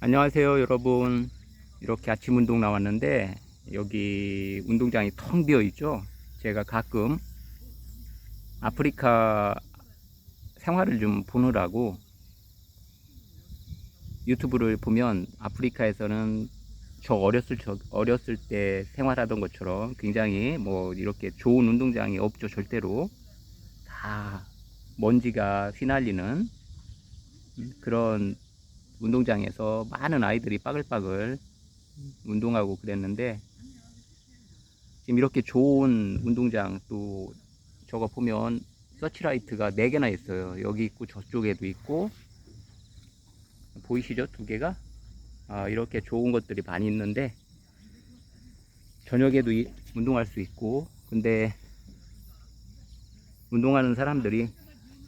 안녕하세요 여러분. 이렇게 아침 운동 나왔는데 여기 운동장이 텅 비어 있죠. 제가 가끔 아프리카 생활을 좀 보느라고 유튜브를 보면 아프리카에서는 어렸을 때 생활하던 것처럼 굉장히 뭐 이렇게 좋은 운동장이 없죠. 절대로 다 먼지가 휘날리는 그런 운동장에서 많은 아이들이 빠글빠글 운동하고 그랬는데, 지금 이렇게 좋은 운동장, 또 저거 보면 서치라이트가 4개나 있어요. 여기 있고 저쪽에도 있고, 보이시죠? 2개가 이렇게 좋은 것들이 많이 있는데 저녁에도 운동할 수 있고, 근데 운동하는 사람들이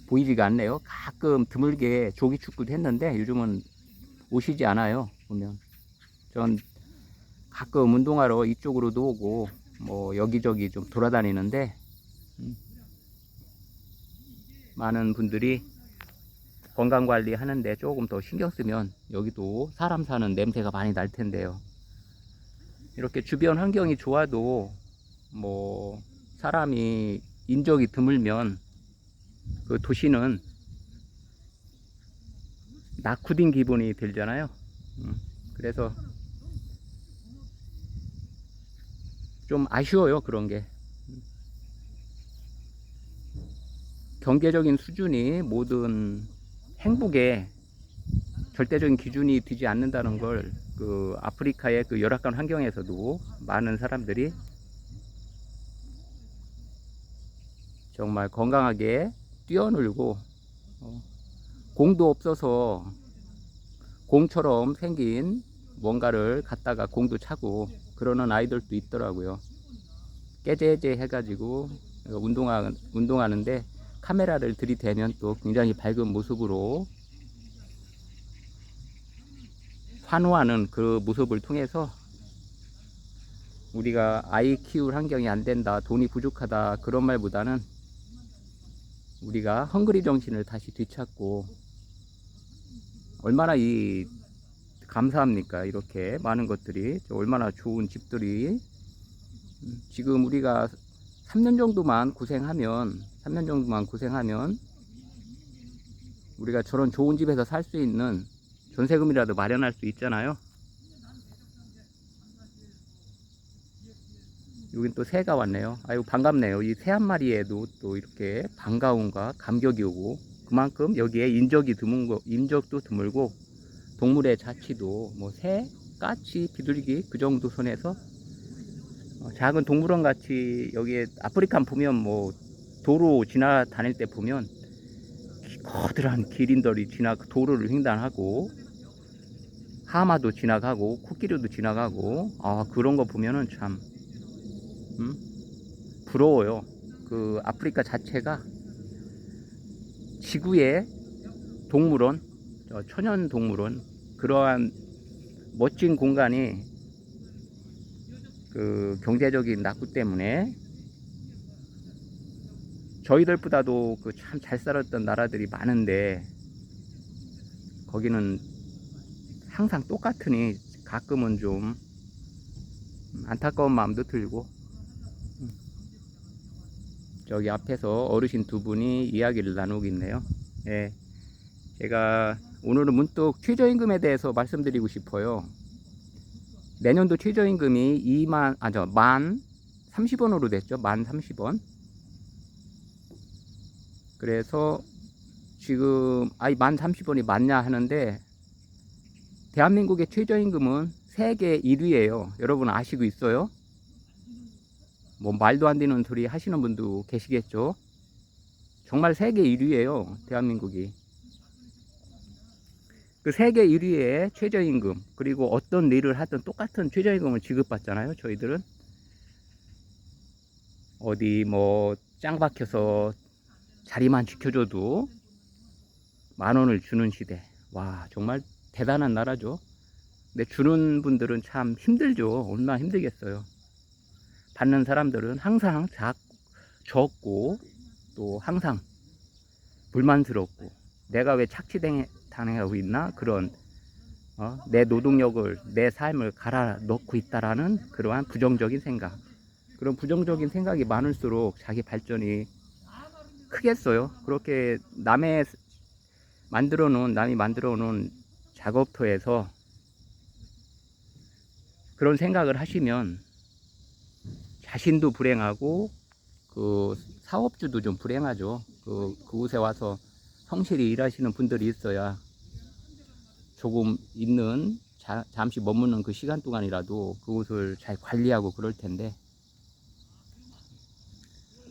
보이지가 않네요. 가끔 드물게 조기 축구도 했는데 요즘은 오시지 않아요. 보면 전 가끔 운동하러 이쪽으로도 오고 뭐 여기저기 좀 돌아다니는데, 많은 분들이 건강관리 하는데 조금 더 신경 쓰면 여기도 사람 사는 냄새가 많이 날 텐데요. 이렇게 주변 환경이 좋아도 뭐 사람이 인적이 드물면 그 도시는 낙후된 기분이 들잖아요. 그래서 좀 아쉬워요, 그런 게. 경제적인 수준이 모든 행복의 절대적인 기준이 되지 않는다는 걸, 그 아프리카의 그 열악한 환경에서도 많은 사람들이 정말 건강하게 뛰어놀고, 공도 없어서 공처럼 생긴 뭔가를 갖다가 공도 차고 그러는 아이들도 있더라고요. 깨재재 해가지고 운동하는데 카메라를 들이대면 또 굉장히 밝은 모습으로 환호하는 그 모습을 통해서 우리가 아이 키울 환경이 안 된다, 돈이 부족하다, 그런 말보다는 우리가 헝그리 정신을 다시 되찾고, 얼마나 감사합니까? 이렇게 많은 것들이, 얼마나 좋은 집들이. 지금 우리가 3년 정도만 고생하면 우리가 저런 좋은 집에서 살 수 있는 전세금이라도 마련할 수 있잖아요. 여긴 또 새가 왔네요. 아유, 반갑네요. 이 새 한 마리에도 또 이렇게 반가움과 감격이 오고, 그만큼 여기에 인적도 드물고, 동물의 자치도 뭐 새, 까치, 비둘기 그 정도 선에서 작은 동물원 같이, 여기에 아프리카 보면 뭐 도로 지나다닐 때 보면 커다란 기린들이 도로를 횡단하고, 하마도 지나가고 코끼리도 지나가고, 그런 거 보면은 참 부러워요. 그 아프리카 자체가 지구의 동물원, 천연 동물원, 그러한 멋진 공간이 그 경제적인 낙후 때문에 저희들보다도 그 참 잘 살았던 나라들이 많은데, 거기는 항상 똑같으니 가끔은 좀 안타까운 마음도 들고. 저기 앞에서 어르신 2분이 이야기를 나누고 있네요. 예, 제가 오늘은 문득 최저임금에 대해서 말씀드리고 싶어요. 내년도 최저임금이 만 30원으로 됐죠. 만 30원. 그래서 지금 만 30원이 맞냐 하는데, 대한민국의 최저임금은 세계 1위예요. 여러분 아시고 있어요? 뭐 말도 안 되는 소리 하시는 분도 계시겠죠. 정말 세계 1위예요, 대한민국이. 그 세계 1위의 최저임금, 그리고 어떤 일을 하든 똑같은 최저임금을 지급받잖아요. 저희들은 어디 뭐 짱 박혀서 자리만 지켜줘도 10,000원을 주는 시대. 와, 정말 대단한 나라죠. 근데 주는 분들은 참 힘들죠. 얼마나 힘들겠어요. 받는 사람들은 항상 적고, 또 항상 불만스럽고, 내가 왜 착취당하고 있나, 그런 내 노동력을, 내 삶을 갈아 넣고 있다라는 그러한 부정적인 생각. 그런 부정적인 생각이 많을수록 자기 발전이 크겠어요. 그렇게 남이 만들어 놓은 작업터에서 그런 생각을 하시면 자신도 불행하고 그 사업주도 좀 불행하죠. 그곳에 와서 성실히 일하시는 분들이 있어야 조금 있는 잠시 머무는 그 시간 동안이라도 그곳을 잘 관리하고 그럴 텐데,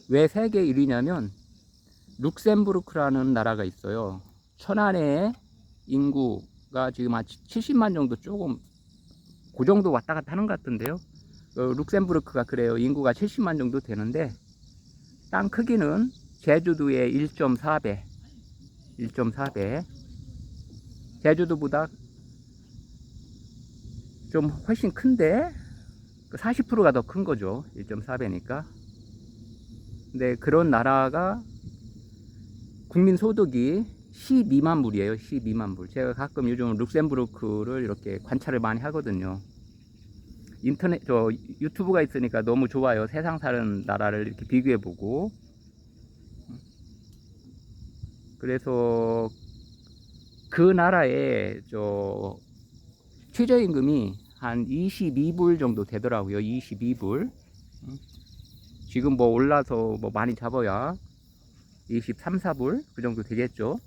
왜 세계 1위냐면 룩셈부르크라는 나라가 있어요. 천안에 인구가 지금 한 70만 정도, 조금 그 정도 왔다 갔다 하는 것 같은데요. 룩셈부르크가 그래요. 인구가 70만 정도 되는데 땅 크기는 제주도의 1.4배, 제주도보다 좀 훨씬 큰데 40%가 더 큰 거죠. 1.4배니까. 근데 그런 나라가 국민 소득이 12만 불이에요. 12만 불. 제가 가끔 요즘 룩셈부르크를 이렇게 관찰을 많이 하거든요. 유튜브가 있으니까 너무 좋아요. 세상 사는 나라를 이렇게 비교해 보고. 그래서 그 나라의 최저임금이 한 22불 정도 되더라고요. 22불. 지금 뭐 올라서 뭐 많이 잡아야 23, 4불 그 정도 되겠죠.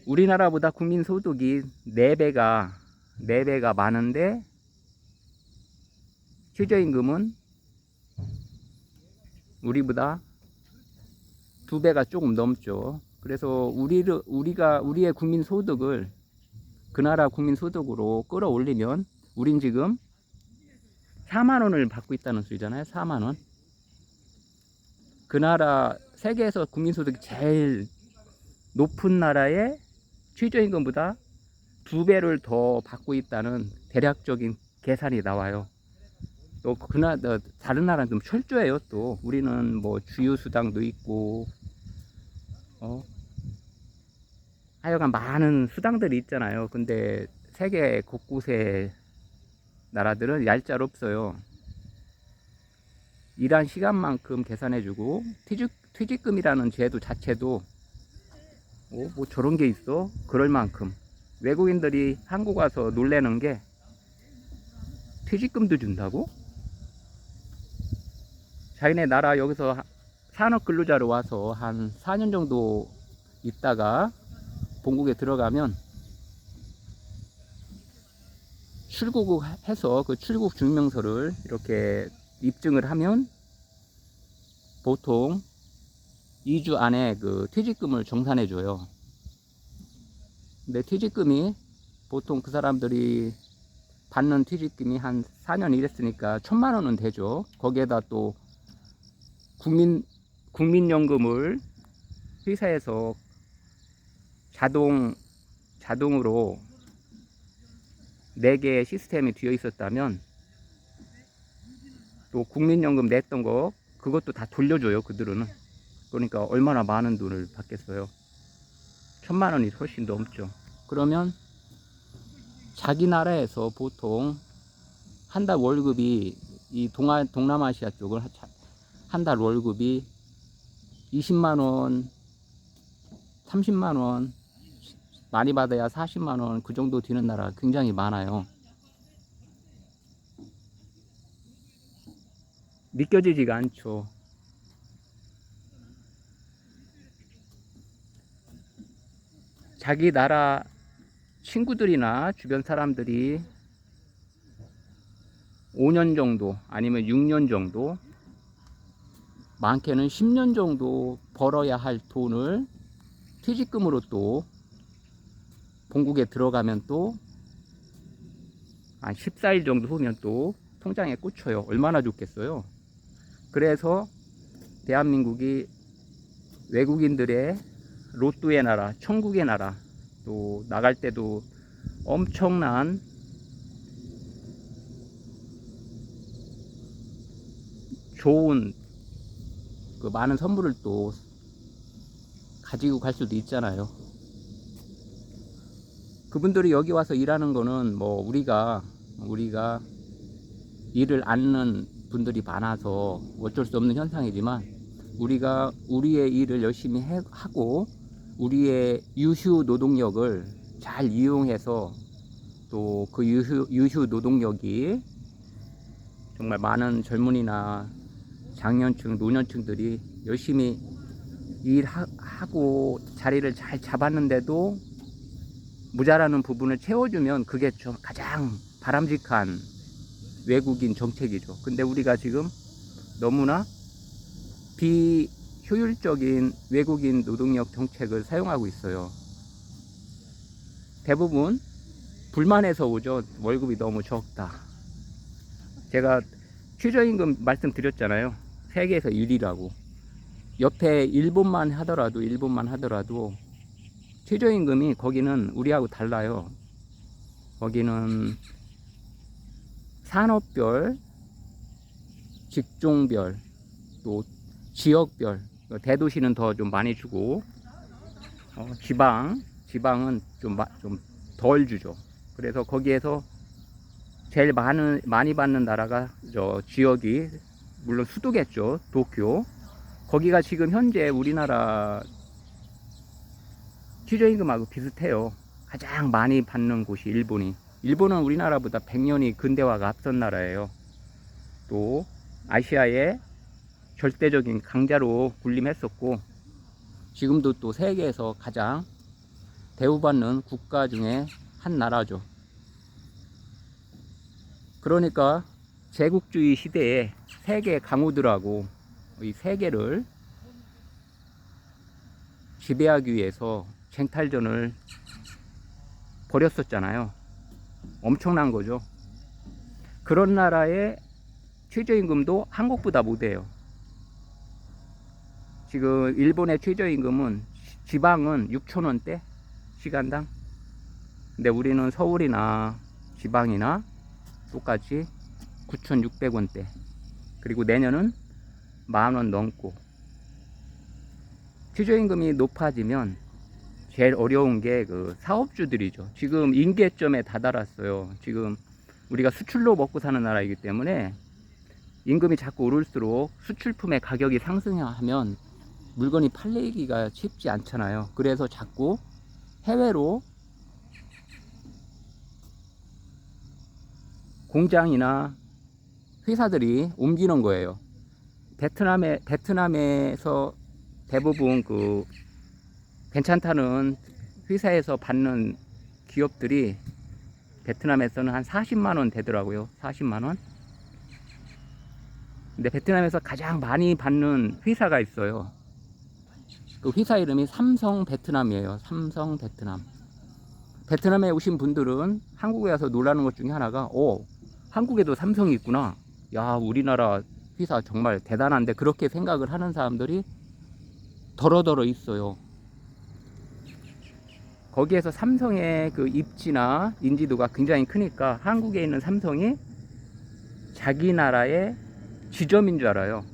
우리나라보다 국민 소득이 4배가 많은데 최저임금은 우리보다 2배가 조금 넘죠. 그래서 우리의 국민 소득을 그 나라 국민 소득으로 끌어올리면 우린 지금 4만 원을 받고 있다는 소리잖아요. 4만 원. 그 나라 세계에서 국민 소득이 제일 높은 나라의 최저임금보다 2배를 더 받고 있다는 대략적인 계산이 나와요. 또 다른 나라는 좀 철저해요. 또 우리는 뭐 주유수당도 있고 하여간 많은 수당들이 있잖아요. 근데 세계 곳곳의 나라들은 얄짤없어요. 일한 시간만큼 계산해주고 퇴직금이라는 제도 자체도 뭐 저런 게 있어? 그럴 만큼 외국인들이 한국 와서 놀래는 게 퇴직금도 준다고? 자기네 나라 여기서 산업근로자로 와서 한 4년 정도 있다가 본국에 들어가면 출국해서 그 출국 증명서를 이렇게 입증을 하면 보통 2주 안에 그 퇴직금을 정산해 줘요. 근데 퇴직금이 보통 그 사람들이 받는 퇴직금이 한 4년 일했으니까 1,000만 원은 되죠. 거기에다 또 국민연금을 회사에서 자동으로 4개의 시스템이 되어 있었다면 또 국민연금 냈던 거 그것도 다 돌려줘요. 그들은. 그러니까 얼마나 많은 돈을 받겠어요. 1,000만 원이 훨씬 넘죠. 그러면 자기 나라에서 보통 한 달 월급이 이 동남아시아 쪽은 한 달 월급이 20만 원, 30만 원, 많이 받아야 40만 원 그 정도 되는 나라가 굉장히 많아요. 믿겨지지가 않죠. 자기 나라 친구들이나 주변 사람들이 5년 정도 아니면 6년 정도, 많게는 10년 정도 벌어야 할 돈을 퇴직금으로 또 본국에 들어가면 또 한 14일 정도 후면 또 통장에 꽂혀요. 얼마나 좋겠어요. 그래서 대한민국이 외국인들의 로또의 나라, 천국의 나라, 또 나갈 때도 엄청난 좋은 그 많은 선물을 또 가지고 갈 수도 있잖아요. 그분들이 여기 와서 일하는 거는 뭐 우리가 일을 않는 분들이 많아서 어쩔 수 없는 현상이지만, 우리가 우리의 일을 열심히 하고 우리의 유휴 노동력을 잘 이용해서, 또 그 유휴 노동력이 정말 많은 젊은이나 장년층, 노년층들이 열심히 일하고 자리를 잘 잡았는데도 모자라는 부분을 채워주면 그게 가장 바람직한 외국인 정책이죠. 근데 우리가 지금 너무나 비효율적인 외국인 노동력 정책을 사용하고 있어요. 대부분 불만해서 오죠. 월급이 너무 적다. 제가 최저임금 말씀드렸잖아요. 세계에서 1위라고. 옆에 일본만 하더라도 최저임금이 거기는 우리하고 달라요. 거기는 산업별, 직종별, 또 지역별, 대도시는 더 좀 많이 주고, 지방은 좀 덜 주죠. 그래서 거기에서 제일 많이 받는 나라가 지역이 물론 수도겠죠. 도쿄. 거기가 지금 현재 우리나라 최저임금하고 비슷해요. 가장 많이 받는 곳이 일본은 우리나라보다 100년이 근대화가 앞선 나라예요. 또 아시아의 절대적인 강자로 군림했었고, 지금도 또 세계에서 가장 대우받는 국가 중에 한 나라죠. 그러니까 제국주의 시대에 세계 강호들하고 이 세계를 지배하기 위해서 쟁탈전을 벌였었잖아요. 엄청난 거죠. 그런 나라의 최저임금도 한국보다 못해요. 지금 일본의 최저임금은 지방은 6,000원대 시간당. 근데 우리는 서울이나 지방이나 똑같이 9,600원대. 그리고 내년은 10,000원 넘고. 최저임금이 높아지면 제일 어려운 게 그 사업주들이죠. 지금 임계점에 다다랐어요. 지금 우리가 수출로 먹고 사는 나라이기 때문에 임금이 자꾸 오를수록 수출품의 가격이 상승하면 물건이 팔리기가 쉽지 않잖아요. 그래서 자꾸 해외로 공장이나 회사들이 옮기는 거예요. 베트남에서 대부분 그 괜찮다는 회사에서 받는 기업들이 베트남에서는 한 40만원 되더라고요. 40만원. 근데 베트남에서 가장 많이 받는 회사가 있어요. 그 회사 이름이 삼성 베트남이에요. 삼성 베트남. 베트남에 오신 분들은 한국에 와서 놀라는 것 중에 하나가, 한국에도 삼성이 있구나. 야, 우리나라 회사 정말 대단한데, 그렇게 생각을 하는 사람들이 더러더러 있어요. 거기에서 삼성의 그 입지나 인지도가 굉장히 크니까 한국에 있는 삼성이 자기 나라의 지점인 줄 알아요.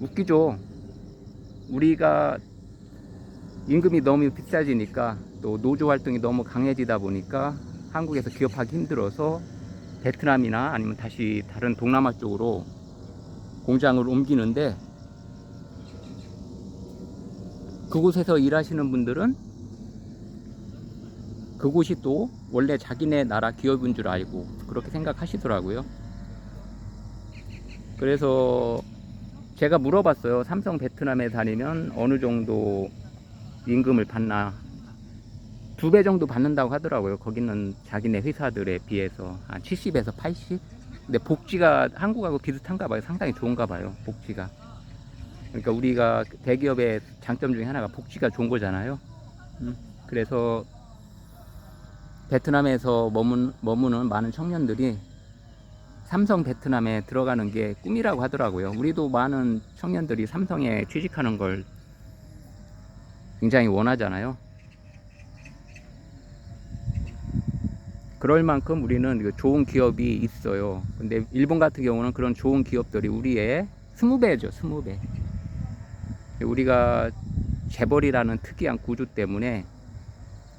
웃기죠. 우리가 임금이 너무 비싸지니까, 또 노조 활동이 너무 강해지다 보니까 한국에서 기업하기 힘들어서 베트남이나 아니면 다시 다른 동남아 쪽으로 공장을 옮기는데, 그곳에서 일하시는 분들은 그곳이 또 원래 자기네 나라 기업인 줄 알고 그렇게 생각하시더라고요. 그래서 제가 물어봤어요. 삼성 베트남에 다니면 어느 정도 임금을 받나. 2배 정도 받는다고 하더라고요. 거기는 자기네 회사들에 비해서 한 70에서 80. 근데 복지가 한국하고 비슷한가 봐요. 상당히 좋은가 봐요, 복지가. 그러니까 우리가 대기업의 장점 중에 하나가 복지가 좋은 거잖아요. 그래서 베트남에서 머무는 많은 청년들이 삼성 베트남에 들어가는 게 꿈이라고 하더라고요. 우리도 많은 청년들이 삼성에 취직하는 걸 굉장히 원하잖아요. 그럴 만큼 우리는 좋은 기업이 있어요. 근데 일본 같은 경우는 그런 좋은 기업들이 우리의 20배죠, 20배. 우리가 재벌이라는 특이한 구조 때문에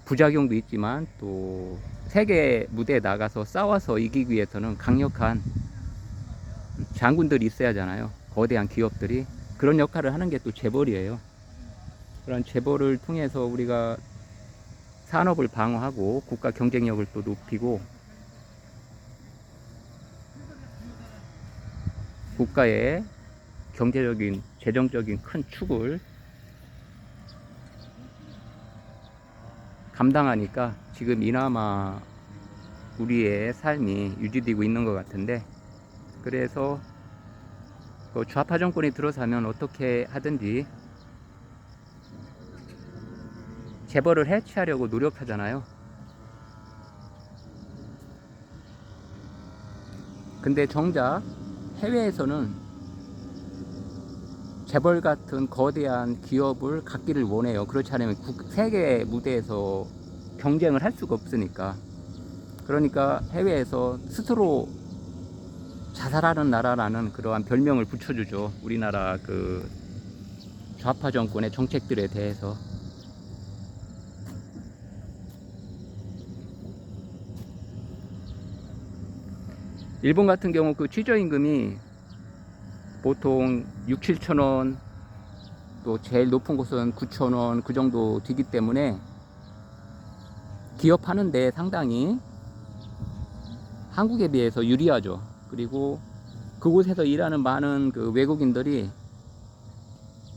부작용도 있지만 또 세계 무대에 나가서 싸워서 이기기 위해서는 강력한 장군들이 있어야 하잖아요. 거대한 기업들이. 그런 역할을 하는 게 또 재벌이에요. 그런 재벌을 통해서 우리가 산업을 방어하고 국가 경쟁력을 또 높이고 국가의 경제적인, 재정적인 큰 축을 감당하니까 지금 이나마 우리의 삶이 유지되고 있는 것 같은데, 그래서 그 좌파 정권이 들어서면 어떻게 하든지 재벌을 해체하려고 노력하잖아요. 근데 정작 해외에서는 재벌 같은 거대한 기업을 갖기를 원해요. 그렇지 않으면 세계 무대에서 경쟁을 할 수가 없으니까. 그러니까 해외에서 스스로 자살하는 나라라는 그러한 별명을 붙여주죠. 우리나라 그 좌파 정권의 정책들에 대해서. 일본 같은 경우 그 최저임금이 보통 6, 7천 원, 또 제일 높은 곳은 9천 원 그 정도 되기 때문에 기업하는데 상당히 한국에 비해서 유리하죠. 그리고 그곳에서 일하는 많은 그 외국인들이,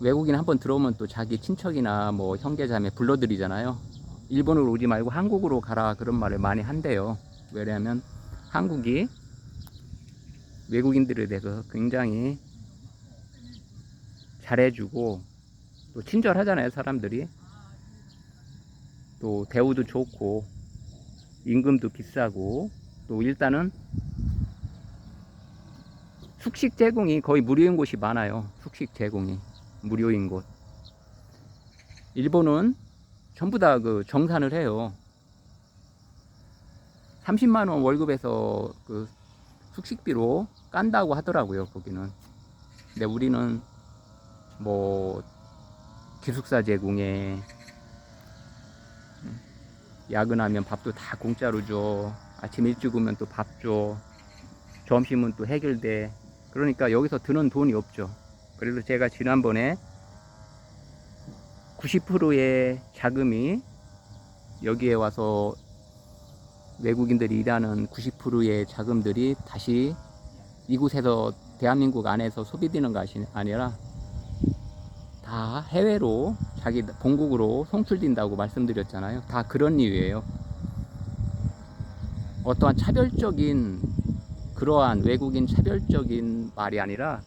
외국인 한번 들어오면 또 자기 친척이나 뭐 형제자매 불러들이잖아요. 일본으로 오지 말고 한국으로 가라, 그런 말을 많이 한대요. 왜냐하면 한국이 외국인들에 대해서 굉장히 잘해주고 또 친절하잖아요. 사람들이 또 대우도 좋고 임금도 비싸고, 또 일단은 숙식 제공이 거의 무료인 곳이 많아요. 숙식 제공이 무료인 곳. 일본은 전부 다 그 정산을 해요. 30만원 월급에서 그 숙식비로 깐다고 하더라고요, 거기는. 근데 우리는 뭐 기숙사 제공에 야근하면 밥도 다 공짜로 줘. 아침 일찍 오면 또 밥 줘. 점심은 또 해결돼. 그러니까 여기서 드는 돈이 없죠. 그래서 제가 지난번에 90%의 자금이 여기에 와서 외국인들이 일하는 90%의 자금들이 다시 이곳에서 대한민국 안에서 소비되는 것이 아니라 다 해외로 자기 본국으로 송출된다고 말씀드렸잖아요. 다 그런 이유예요. 어떠한 차별적인, 그러한 외국인 차별적인 말이 아니라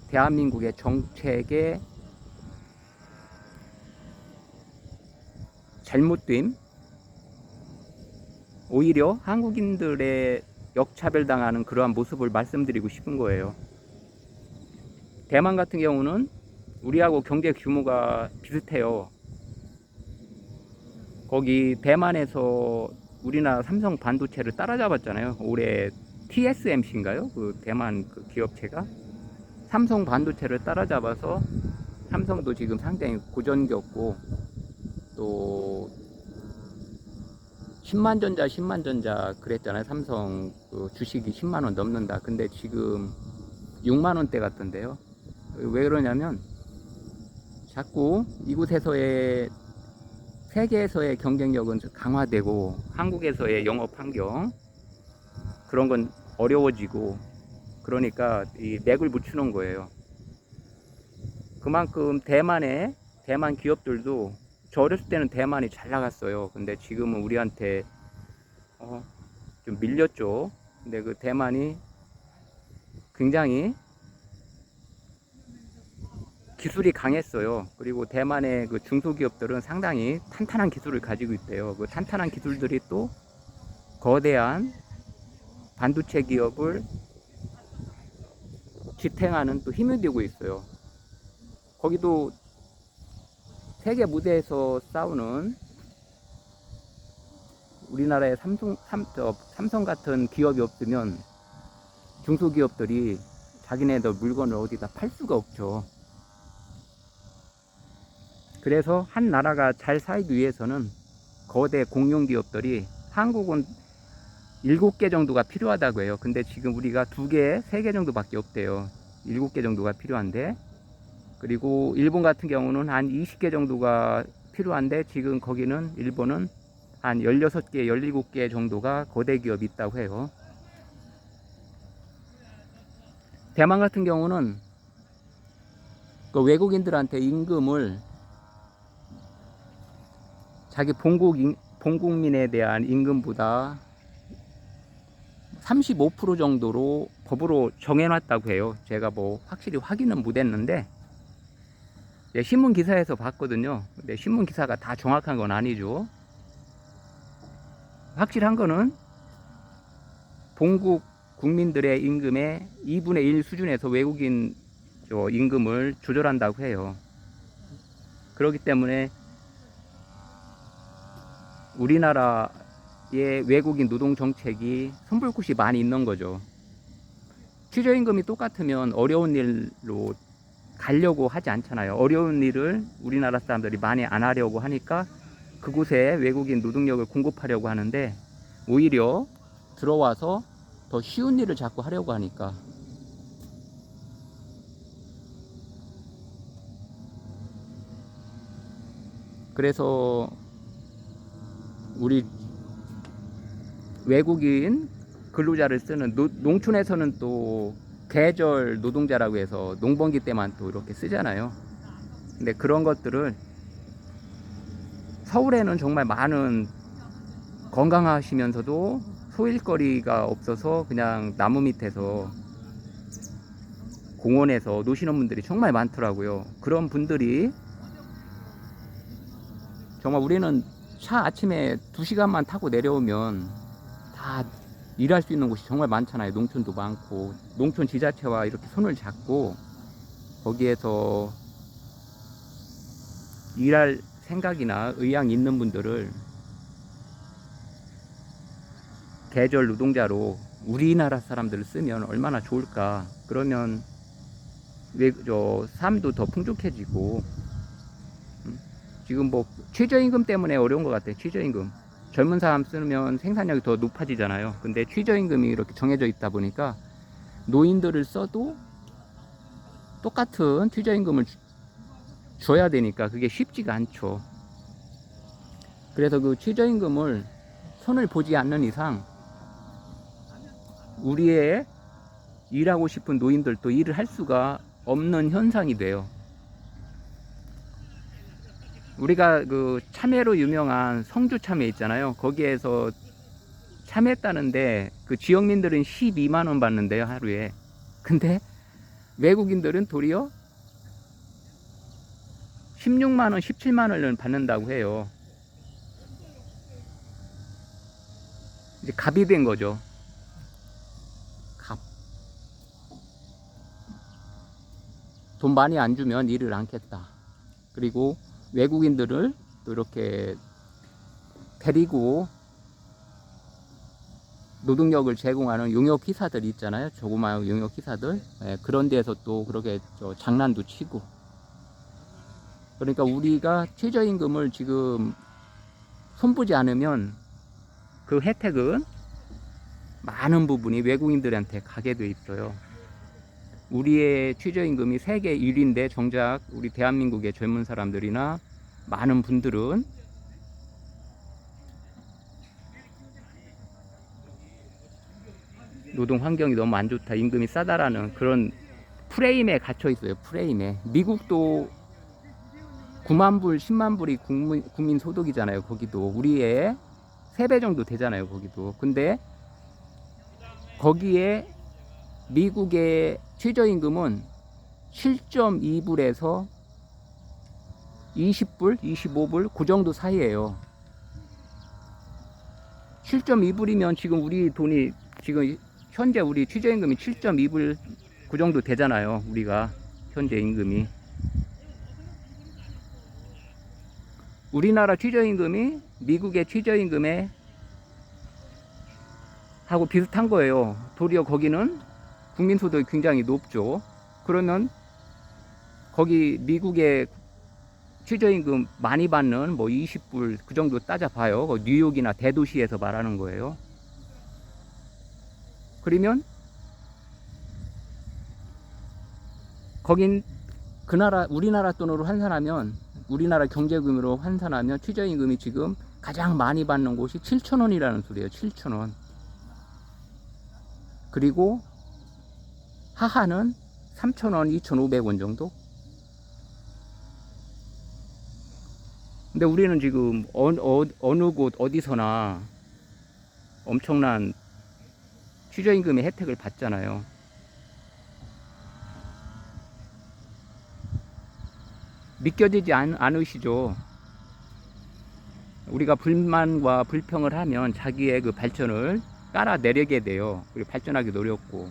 대한민국의 정책의 잘못됨, 오히려 한국인들의 역차별당하는 그러한 모습을 말씀드리고 싶은 거예요. 대만 같은 경우는 우리하고 경제 규모가 비슷해요. 거기 대만에서 우리나라 삼성 반도체를 따라잡았잖아요. 올해 TSMC인가요? 그 대만 그 기업체가 삼성 반도체를 따라잡아서 삼성도 지금 상당히 고전겼고, 또 10만전자 그랬잖아요. 삼성 그 주식이 10만원 넘는다. 근데 지금 6만원대 같던데요. 왜 그러냐면 자꾸 이곳에서의, 세계에서의 경쟁력은 강화되고 한국에서의 영업 환경 그런 건 어려워지고, 그러니까 이 맥을 붙이는 거예요. 그만큼 대만 기업들도, 저 어렸을 때는 대만이 잘 나갔어요. 근데 지금은 우리한테 좀 밀렸죠. 근데 그 대만이 굉장히 기술이 강했어요. 그리고 대만의 그 중소기업들은 상당히 탄탄한 기술을 가지고 있대요. 그 탄탄한 기술들이 또 거대한 반도체 기업을 지탱하는 또 힘이 되고 있어요. 거기도 세계 무대에서 싸우는 우리나라의 삼성 같은 기업이 없으면 중소기업들이 자기네들 물건을 어디다 팔 수가 없죠. 그래서 한 나라가 잘 살기 위해서는 거대 공룡 기업들이 한국은 7개 정도가 필요하다고 해요. 근데 지금 우리가 2개, 3개 정도밖에 없대요. 7개 정도가 필요한데, 그리고 일본 같은 경우는 한 20개 정도가 필요한데, 지금 거기는 일본은 한 16개, 17개 정도가 거대 기업이 있다고 해요. 대만 같은 경우는 그 외국인들한테 임금을 자기 본국민에 대한 임금보다 35% 정도로 법으로 정해놨다고 해요. 제가 뭐 확실히 확인은 못했는데 신문 기사에서 봤거든요. 근데 신문 기사가 다 정확한 건 아니죠. 확실한 거는 본국 국민들의 임금의 2분의 1 수준에서 외국인 임금을 조절한다고 해요. 그렇기 때문에 우리나라의 외국인 노동 정책이 선불굿이 많이 있는 거죠. 최저임금이 똑같으면 어려운 일로 가려고 하지 않잖아요. 어려운 일을 우리나라 사람들이 많이 안 하려고 하니까 그곳에 외국인 노동력을 공급하려고 하는데, 오히려 들어와서 더 쉬운 일을 자꾸 하려고 하니까. 그래서 우리 외국인 근로자를 쓰는 농촌에서는 또 계절 노동자라고 해서 농번기 때만 또 이렇게 쓰잖아요. 근데 그런 것들을 서울에는 정말 많은 건강하시면서도 소일거리가 없어서 그냥 나무 밑에서 공원에서 노시는 분들이 정말 많더라고요. 그런 분들이 정말 우리는 차 아침에 2시간만 타고 내려오면 다 일할 수 있는 곳이 정말 많잖아요. 농촌도 많고, 농촌 지자체와 이렇게 손을 잡고 거기에서 일할 생각이나 의향이 있는 분들을 계절 노동자로 우리나라 사람들을 쓰면 얼마나 좋을까. 그러면 삶도 더 풍족해지고. 지금 뭐 최저임금 때문에 어려운 것 같아요. 최저임금. 젊은 사람 쓰면 생산력이 더 높아지잖아요. 근데 최저임금이 이렇게 정해져 있다 보니까 노인들을 써도 똑같은 최저임금을 줘야 되니까 그게 쉽지가 않죠. 그래서 그 최저임금을 손을 보지 않는 이상 우리의 일하고 싶은 노인들도 일을 할 수가 없는 현상이 돼요. 우리가 그 참외로 유명한 성주 참외 있잖아요. 거기에서 참외 따는데 그 지역민들은 12만 원 받는데요, 하루에. 근데 외국인들은 도리어 16만 원, 17만 원을 받는다고 해요. 이제 갑이 된 거죠. 갑. 돈 많이 안 주면 일을 않겠다. 그리고 외국인들을 또 이렇게 데리고 노동력을 제공하는 용역기사들이 있잖아요. 조그마한 용역기사들. 그런 데서 또 그렇게 장난도 치고. 그러니까 우리가 최저임금을 지금 손보지 않으면 그 혜택은 많은 부분이 외국인들한테 가게 돼 있어요. 우리의 최저임금이 세계 1위인데 정작 우리 대한민국의 젊은 사람들이나 많은 분들은 노동 환경이 너무 안 좋다, 임금이 싸다라는 그런 프레임에 갇혀 있어요. 프레임에. 미국도 9만 불, 10만 불이 국민 소득이잖아요. 거기도 우리의 3배 정도 되잖아요. 거기도. 근데 거기에 미국의 최저임금은 7.2불에서 20불, 25불 그 정도 사이에요. 7.2불이면 지금 우리 돈이 지금 현재 우리 최저임금이 7.2불 그 정도 되잖아요. 우리가 현재 임금이. 우리나라 최저임금이 미국의 최저임금에 하고 비슷한 거예요. 도리어 거기는 국민소득이 굉장히 높죠. 그러면 거기 미국의 최저임금 많이 받는 뭐 20불 그 정도 따져봐요. 뉴욕이나 대도시에서 말하는 거예요. 그러면 거긴 그 나라 우리나라 돈으로 환산하면 우리나라 경제금으로 환산하면 최저임금이 지금 가장 많이 받는 곳이 7,000원이라는 소리예요. 7,000원. 그리고 하하는 3,000원, 2,500원 정도. 근데 우리는 지금 어느 곳 어디서나 엄청난 최저임금의 혜택을 받잖아요. 믿겨지지 않으시죠? 우리가 불만과 불평을 하면 자기의 그 발전을 깔아내리게 돼요. 그리고 발전하기 어렵고.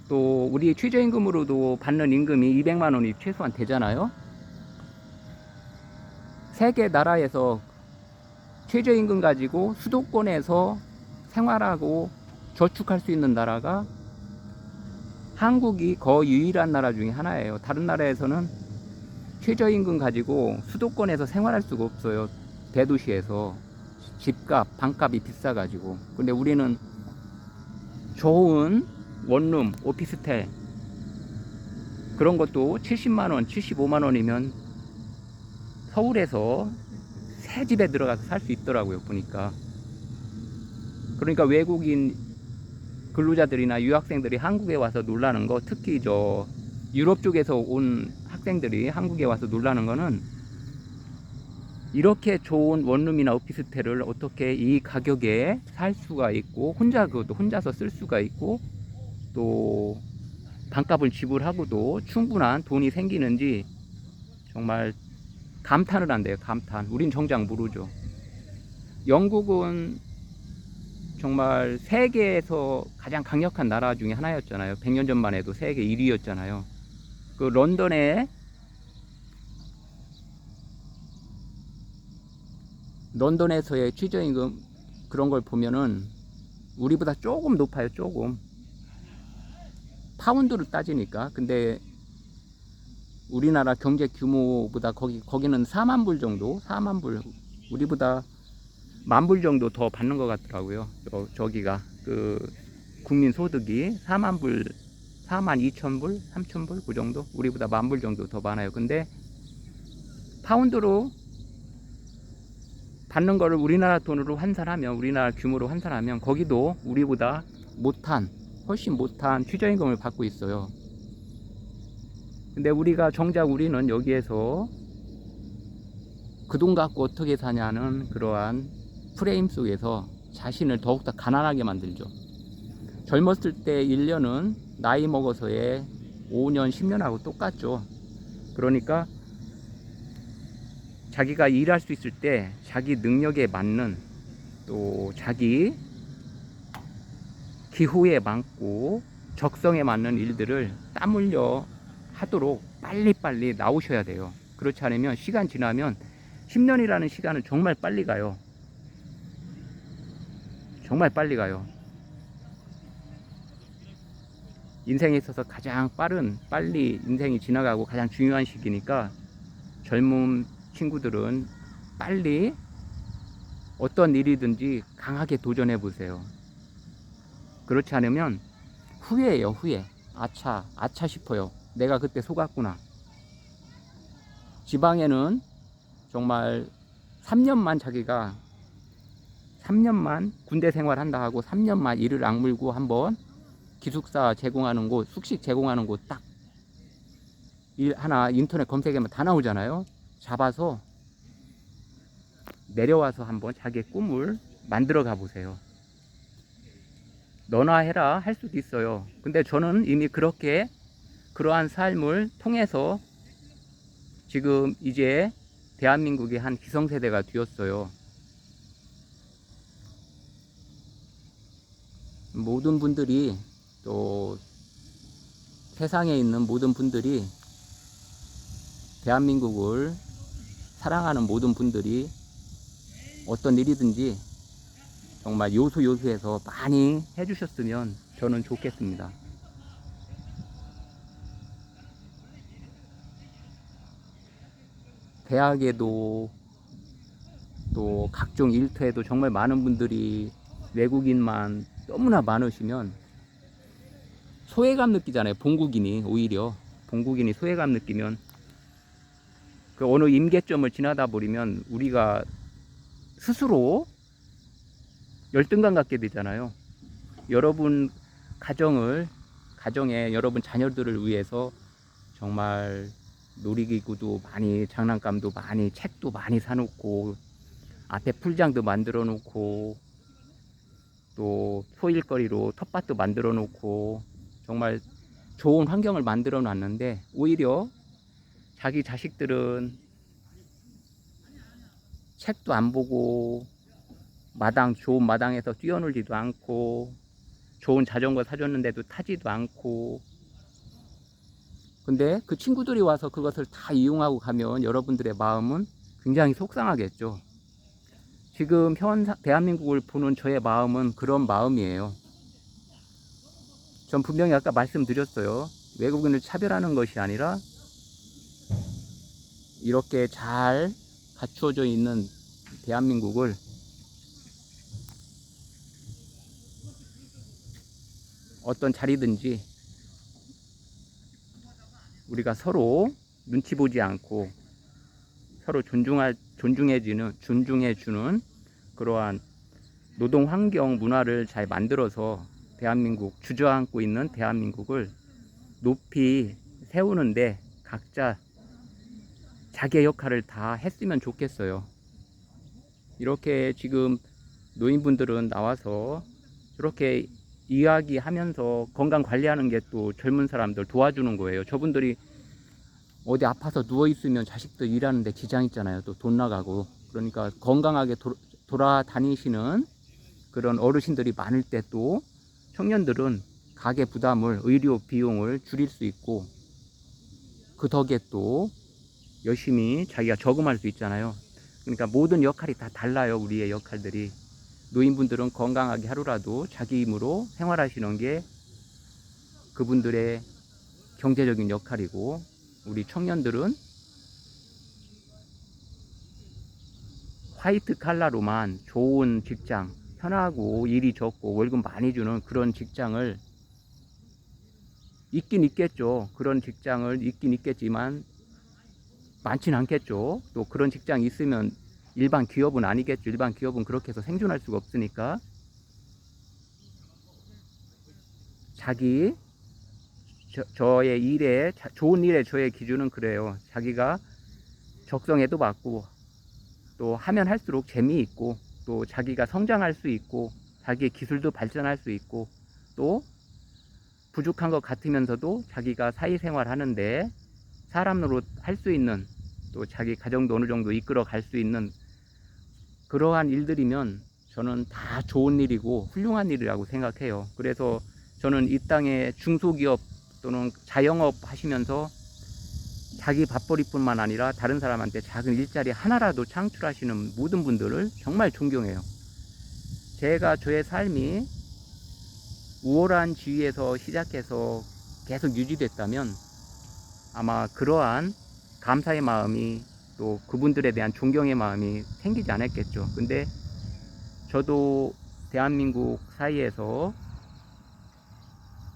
또 우리 최저임금으로도 받는 임금이 200만 원이 최소한 되잖아요. 세계 나라에서 최저임금 가지고 수도권에서 생활하고 저축할 수 있는 나라가 한국이 거의 유일한 나라 중에 하나예요. 다른 나라에서는 최저임금 가지고 수도권에서 생활할 수가 없어요. 대도시에서 집값, 방값이 비싸가지고. 근데 우리는 좋은 원룸, 오피스텔 그런 것도 70만원, 75만원이면 서울에서 새 집에 들어가서 살 수 있더라고요. 보니까. 그러니까 외국인 근로자들이나 유학생들이 한국에 와서 놀라는 거, 특히 저 유럽 쪽에서 온 학생들이 한국에 와서 놀라는 거는 이렇게 좋은 원룸이나 오피스텔을 어떻게 이 가격에 살 수가 있고 그것도 혼자서 쓸 수가 있고 또 반값을 지불하고도 충분한 돈이 생기는지 정말 감탄을 한대요. 감탄. 우린 정작 모르죠. 영국은 정말 세계에서 가장 강력한 나라 중에 하나였잖아요. 100년 전만 해도 세계 1위였잖아요. 그 런던에서의 최저임금 그런 걸 보면은 우리보다 조금 높아요. 조금. 파운드를 따지니까. 근데 우리나라 경제 규모보다 거기는 4만 불 정도, 4만 불, 우리보다 10,000불 정도 더 받는 것 같더라고요. 저기가 그 국민 소득이 4만 불, 4만 2천 불, 3천 불 그 정도, 우리보다 10,000불 정도 더 많아요. 근데 파운드로 받는 거를 우리나라 돈으로 환산하면, 우리나라 규모로 환산하면 거기도 우리보다 훨씬 못한 최저임금을 받고 있어요. 근데 정작 우리는 여기에서 그 돈 갖고 어떻게 사냐는 그러한 프레임 속에서 자신을 더욱더 가난하게 만들죠. 젊었을 때 1년은 나이 먹어서의 5년, 10년하고 똑같죠. 그러니까 자기가 일할 수 있을 때 자기 능력에 맞는 또 자기 기호에 맞고 적성에 맞는 일들을 땀 흘려 하도록 빨리빨리 나오셔야 돼요. 그렇지 않으면 시간 지나면 10년이라는 시간은 정말 빨리 가요. 정말 빨리 가요. 인생에 있어서 가장 빨리 인생이 지나가고 가장 중요한 시기니까 젊은 친구들은 빨리 어떤 일이든지 강하게 도전해 보세요. 그렇지 않으면 후회해요. 후회. 아차 싶어요. 내가 그때 속았구나. 지방에는 정말 3년만 군대 생활한다 하고 3년만 이를 악물고 한번 기숙사 제공하는 곳, 숙식 제공하는 곳 딱 일 하나 인터넷 검색하면 다 나오잖아요. 잡아서 내려와서 한번 자기의 꿈을 만들어 가보세요. 너나 해라 할 수도 있어요. 근데 저는 이미 그러한 삶을 통해서 지금 이제 대한민국의 한 기성세대가 되었어요. 모든 분들이 또 세상에 있는 모든 분들이 대한민국을 사랑하는 모든 분들이 어떤 일이든지 정말 요소요소에서 많이 해주셨으면 저는 좋겠습니다. 대학에도 또 각종 일터에도 정말 많은 분들이 외국인만 너무나 많으시면 소외감 느끼잖아요. 본국인이 오히려 본국인이 소외감 느끼면 그 어느 임계점을 지나다 버리면 우리가 스스로 열등감 갖게 되잖아요. 여러분 가정에 여러분 자녀들을 위해서 정말 놀이기구도 많이, 장난감도 많이, 책도 많이 사놓고 앞에 풀장도 만들어 놓고 또 소일거리로 텃밭도 만들어 놓고 정말 좋은 환경을 만들어 놨는데 오히려 자기 자식들은 책도 안 보고 좋은 마당에서 뛰어놀지도 않고 좋은 자전거 사줬는데도 타지도 않고, 근데 그 친구들이 와서 그것을 다 이용하고 가면 여러분들의 마음은 굉장히 속상하겠죠. 지금 대한민국을 보는 저의 마음은 그런 마음이에요. 전 분명히 아까 말씀드렸어요. 외국인을 차별하는 것이 아니라 이렇게 잘 갖추어져 있는 대한민국을 어떤 자리든지 우리가 서로 눈치 보지 않고 서로 존중해주는 그러한 노동 환경 문화를 잘 만들어서 대한민국, 주저앉고 있는 대한민국을 높이 세우는데 각자 자기의 역할을 다 했으면 좋겠어요. 이렇게 지금 노인분들은 나와서 이렇게 이야기하면서 건강 관리하는 게 또 젊은 사람들 도와주는 거예요. 저분들이 어디 아파서 누워있으면 자식들 일하는데 지장 있잖아요. 또 돈 나가고. 그러니까 건강하게 돌아다니시는 그런 어르신들이 많을 때 또 청년들은 가계 부담을, 의료 비용을 줄일 수 있고 그 덕에 또 열심히 자기가 저금할 수 있잖아요. 그러니까 모든 역할이 다 달라요. 우리의 역할들이. 노인분들은 건강하게 하루라도 자기 힘으로 생활하시는 게 그분들의 경제적인 역할이고, 우리 청년들은 화이트 칼라로만 좋은 직장, 편하고 일이 적고 월급 많이 주는 그런 직장을 있긴 있겠죠. 그런 직장을 있긴 있겠지만 많지는 않겠죠. 또 그런 직장이 있으면 일반 기업은 아니겠죠. 일반 기업은 그렇게 해서 생존할 수가 없으니까 자기 저의 일에, 좋은 일에 저의 기준은 그래요. 자기가 적성에도 맞고 또 하면 할수록 재미있고 또 자기가 성장할 수 있고 자기의 기술도 발전할 수 있고 또 부족한 것 같으면서도 자기가 사회생활 하는데 사람 노릇 할 수 있는, 또 자기 가정도 어느 정도 이끌어 갈 수 있는 그러한 일들이면 저는 다 좋은 일이고 훌륭한 일이라고 생각해요. 그래서 저는 이 땅에 중소기업 또는 자영업 하시면서 자기 밥벌이뿐만 아니라 다른 사람한테 작은 일자리 하나라도 창출하시는 모든 분들을 정말 존경해요. 제가 저의 삶이 우월한 지위에서 시작해서 계속 유지됐다면 아마 그러한 감사의 마음이 또 그분들에 대한 존경의 마음이 생기지 않았겠죠. 근데 저도 대한민국 사이에서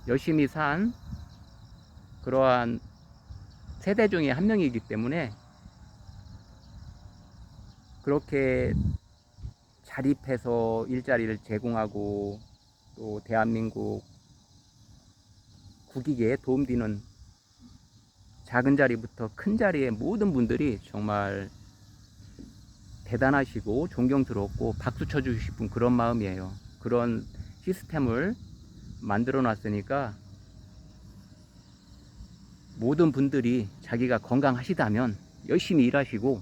열심히 산 그러한 세대 중에 한 명이기 때문에 그렇게 자립해서 일자리를 제공하고 또 대한민국 국익에 도움되는 작은 자리부터 큰 자리의 모든 분들이 정말 대단하시고 존경스럽고 박수 쳐주고 싶은 그런 마음이에요. 그런 시스템을 만들어 놨으니까 모든 분들이 자기가 건강하시다면 열심히 일하시고,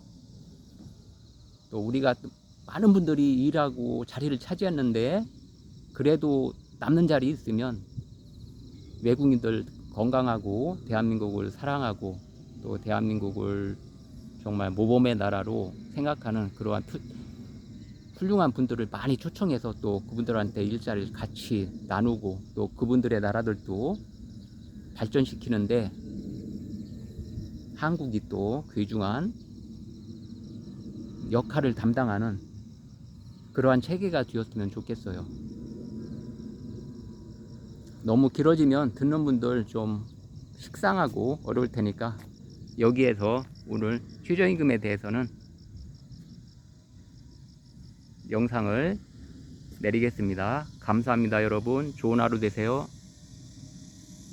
또 우리가 많은 분들이 일하고 자리를 차지했는데 그래도 남는 자리 있으면 외국인들 건강하고 대한민국을 사랑하고 또 대한민국을 정말 모범의 나라로 생각하는 그러한 훌륭한 분들을 많이 초청해서 또 그분들한테 일자리를 같이 나누고 또 그분들의 나라들도 발전시키는데 한국이 또 귀중한 역할을 담당하는 그러한 체계가 되었으면 좋겠어요. 너무 길어지면 듣는 분들 좀 식상하고 어려울 테니까 여기에서 오늘 최저임금에 대해서는 영상을 내리겠습니다. 감사합니다, 여러분. 좋은 하루 되세요.